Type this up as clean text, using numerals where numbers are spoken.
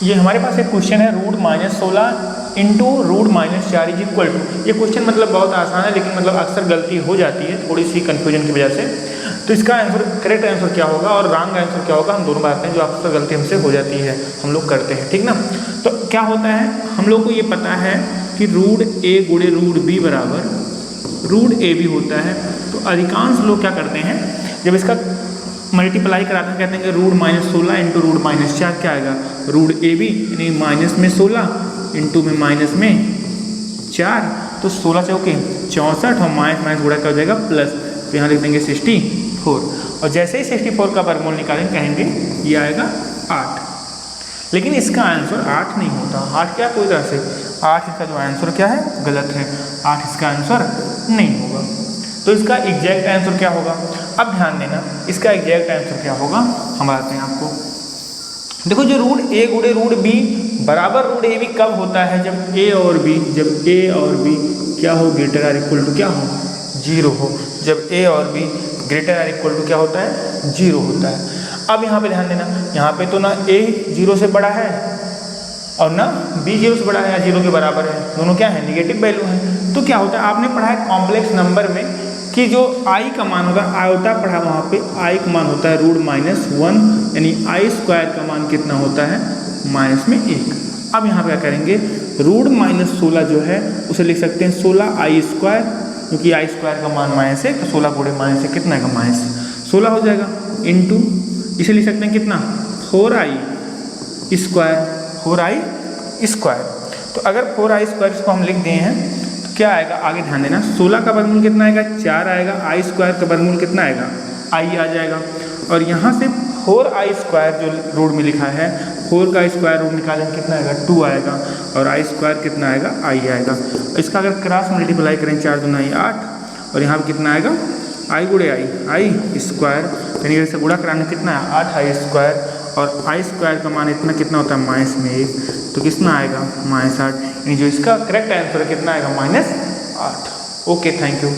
ये हमारे पास एक क्वेश्चन है √-16 इंटू √-4 इज इक्वल टू। ये क्वेश्चन मतलब बहुत आसान है, लेकिन मतलब अक्सर गलती हो जाती है थोड़ी सी कन्फ्यूजन की वजह से। तो इसका आंसर, करेक्ट आंसर क्या होगा और रॉन्ग आंसर क्या होगा, हम दोनों बातें हैं जो अक्सर गलती हमसे हो जाती है, हम लोग करते हैं, ठीक ना। तो क्या होता है, हम लोग को ये पता है कि √a गुणे √b बराबर √ab होता है। तो अधिकांश लोग क्या करते हैं, जब इसका मल्टीप्लाई कराते हैं कहते हैं कि √-16 इंटू √-4 क्या आएगा, √ab यानी माइनस में 16 इंटू में माइनस में 4, तो 16 चौके 64 और माइनस माइनस गुणा क्या हो जाएगा प्लस, तो यहाँ लिख देंगे 64। और जैसे ही 64 का वर्गमूल निकालेंगे कहेंगे ये आएगा 8। लेकिन इसका आंसर 8 नहीं होता। 8 क्या, कोई तरह से 8 इसका जो आंसर क्या है, गलत है। 8 इसका आंसर नहीं होगा। तो इसका एग्जैक्ट आंसर क्या होगा, अब ध्यान देना, इसका एग्जैक्ट आंसर क्या होगा हम आते हैं आपको। देखो जो √a गुणे √b बराबर √ab कब होता है, जब a और b क्या हो, ग्रेटर आर इक्वल टू क्या हो, 0 हो। जब a और b greater or equal to क्या होता है, 0 होता है। अब यहाँ पे ध्यान देना, यहाँ पे तो ना a 0 से बड़ा है और ना b 0 से बड़ा है या 0 के बराबर है, दोनों क्या है, निगेटिव वैल्यू है। तो क्या होता है, आपने पढ़ा है कॉम्प्लेक्स नंबर में कि जो i का मान होगा, आयोटा पढ़ा वहाँ पे, i का मान होता है √-1 यानी i² का मान कितना होता है, -1। अब यहाँ पे क्या करेंगे, √-16 जो है उसे लिख सकते हैं 16i², क्योंकि i² का मान -1, तो 16 गुणे -1 कितना है, -16 हो जाएगा, इंटू इसे लिख सकते हैं कितना, 4i²। तो अगर 4i² इसको हम लिख दिए हैं तो क्या आएगा, आगे ध्यान देना, 16 का वर्गमूल कितना आएगा, 4 आएगा, i² का वर्गमूल कितना आएगा, i आ जाएगा। और यहाँ से 4i² जो रूट में लिखा है, 4 का स्क्वायर रूट निकालेंगे कितना आएगा, 2 आएगा, और i² कितना आएगा, i आएगा। इसका अगर क्रॉस मल्टीप्लाई करें 4 दूना 8, और यहाँ पर कितना आएगा, i गुणे i² यानी इसे गुणा कराने कितना है, 8i², और i² का मान इतना कितना होता है, -1, तो कितना आएगा, -8, यानी जो इसका करेक्ट आंसर कितना आएगा, -8। Okay, thank you.